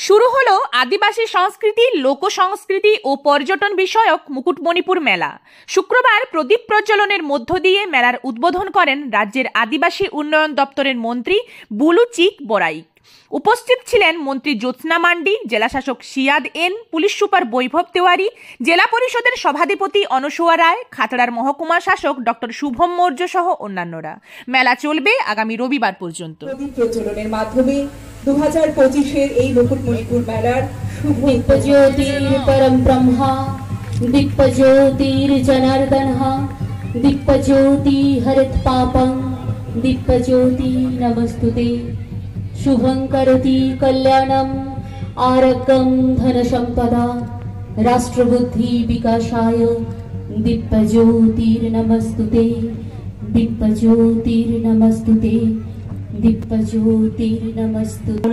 শুরু হলো আদিবাসী সংস্কৃতি, লোক সংস্কৃতি ও পর্যটন বিষয়ক মুকুটমণিপুর মেলা। শুক্রবার প্রদীপ প্রজ্বলনের মধ্য দিয়ে মেলার উদ্বোধন করেন রাজ্যের আদিবাসী উন্নয়ন দপ্তরের মন্ত্রী বুলু চিক বরাইক। উপস্থিত ছিলেন মন্ত্রী জ্যোৎস্না মান্ডি, জেলাশাসক সিয়াদ এন, পুলিশ সুপার বৈভব তেওয়ারি, জেলা পরিষদের সভাধিপতি অনসুয়া রায়, খাতড়ার মহকুমা শাসক ডক্টর শুভম মৌর্য সহ অন্যান্যরা। মেলা চলবে আগামী রবিবার পর্যন্ত। প্রদীপ প্রজ্বলনের মাধ্যমে 2025-এর এই মুকুটমণিপুর মেলার দীপজ্যোতির পরম ব্রহ্মা, দীপজ্যোতির জনার্দনঃ, দীপজ্যোতি হরিত পাপং, দীপজ্যোতি নমস্তুতে। শুভং করতি কল্যাণম, আরোগ্যম ধন সম্পদা, রাষ্ট্রবুদ্ধি বিকাশায়, দীপজ্যোতির নমস্তুতে, দীপজ্যোতির নমস্তুতে, দীপজ্যোতির নমস্তুতে।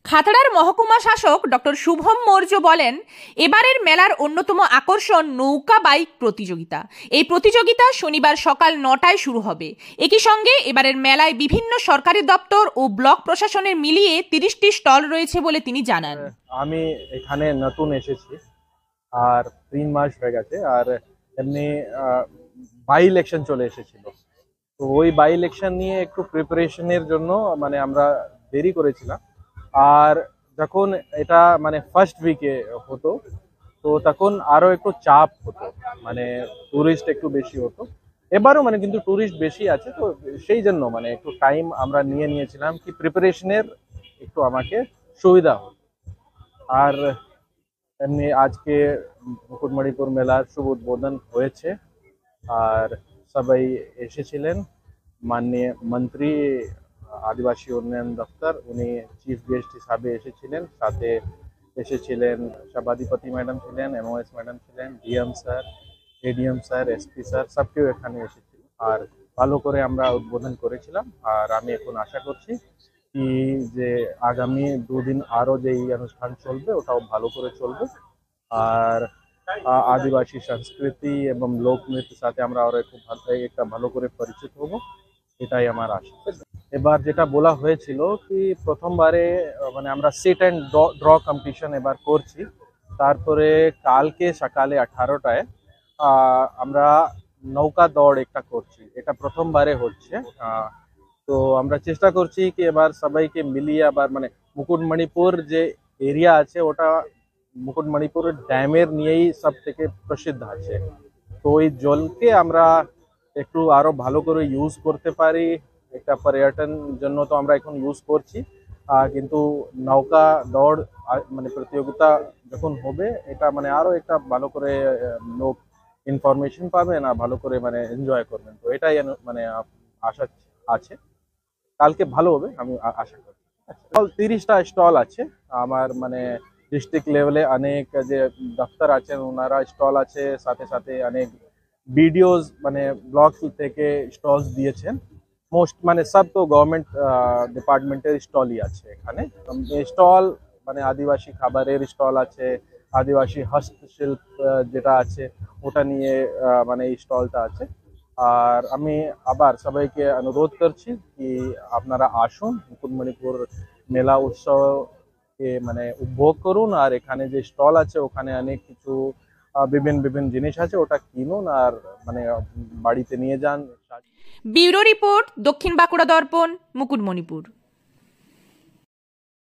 খাতড়ার মহকুমা শাসক ডক্টর শুভম মৌর্য বলেন, এবারের মেলার অন্যতম আকর্ষণ নৌকা বাইক প্রতিযোগিতা। এই প্রতিযোগিতা শনিবার সকাল 9টায় শুরু হবে। একই সঙ্গে এবারের মেলায় বিভিন্ন সরকারি দপ্তর ও ব্লক প্রশাসনের মিলিয়ে 30টি স্টল রয়েছে বলে তিনি জানান। আমি এখানে নতুন এসেছি আর 3 মাস হয়ে গেছে, আর এমনি বাই ইলেকশন চলে এসেছিল, তো ওই বাই ইলেকশন নিয়ে একটু প্রিপারেশনের জন্য মানে আমরা দেরি করেছিলাম। আর যখন এটা মানে ফার্স্ট উইকে হতো তো তখন আরো একটু চাপ হতো, মানে টুরিস্ট একটু বেশি হতো। এবারও মানে কিন্তু টুরিস্ট বেশি আছে, তো সেই জন্য মানে একটু টাইম আমরা নিয়েছিলাম কি প্রিপারেশনের একটু আমাকে সুবিধা হতো। আর এমনি আজকে মুকুটমণিপুর মেলার শুভ উদ্বোধন হয়েছে আর সবাই এসেছিলেন। মাননীয় মন্ত্রী আদিবাসী উন্নয়ন দপ্তর উনি চিফ গেস্ট হিসাবে এসেছিলেন, সাথে এসেছিলেন সভাধিপতি ম্যাডাম ছিলেন, এমওএস ম্যাডাম ছিলেন, DM sir, ADM sir, SP sir, সব কেউ এখানে এসেছিল। আর ভালো করে আমরা উদ্বোধন করেছিলাম। আর আমি এখন আশা করছি কি যে আগামী 2 দিন আরো যে এই অনুষ্ঠান চলবে ওটাও ভালো করে চলবে। আর আদিবাসী সংস্কৃতি এবং লোক নৃত্যের সাথে আমরা আরো একটা ভালো করে পরিচিত হব, এটাই আমার আশা। এবার যেটা বলা হয়েছিল কি প্রথমবারে মানে আমরা সিট অ্যান্ড ড্র কম্পিটিশন এবার করছি, তারপরে কালকে সকালে 18টায় আমরা নৌকা দৌড় একটা করছি, এটা প্রথমবারে হচ্ছে। তো আমরা চেষ্টা করছি কি এবার সবাইকে মিলিয়ে আবার মানে মুকুটমণিপুর যে এরিয়া আছে ওটা মুকুটমণিপুর ড্যামের নিয়েই সব থেকে প্রসিদ্ধ আছে, তো ওই জলকে আমরা একটু আরো ভালো করে ইউজ করতে পারি। একটা পর্যটন জন্য তো আমরা এখন ইউজ করছি, কিন্তু নৌকা দৌড় মানে প্রতিযোগিতা যখন হবে এটা মানে আরো একটা ভালো করে লোক ইনফরমেশন পাবেন আর ভালো করে মানে এনজয় করবেন, তো এটাই মানে আশা আছে। কালকে ভালো হবে আমি আশা করি। 30টা স্টল আছে আমার, মানে ডিস্ট্রিক্ট লেভেলে অনেক যে দপ্তর আছেন ওনারা স্টল আছে, সাথে সাথে অনেক বিডিওস মানে ব্লক থেকে স্টলস দিয়েছেন। মোস্ট মানে সব তো গভর্নমেন্ট ডিপার্টমেন্টের স্টলই আছে এখানে। স্টল মানে আদিবাসী খাবারের স্টল আছে, আদিবাসী হস্তশিল্প যেটা আছে ওটা নিয়ে মানে এই স্টলটা আছে। আর আমি আবার সবাইকে অনুরোধ করছি কি আপনারা আসুন, মুকুটমণিপুর মেলা উৎসব মানে উপভোগ করুন। আর এখানে যে স্টল আছে ওখানে অনেক কিছু বিভিন্ন জিনিস আছে, ওটা কিনুন আর মানে বাড়িতে নিয়ে যান। ব্যুরো রিপোর্ট, দক্ষিণ বাঁকুড়া দর্পণ, মুকুটমণিপুর।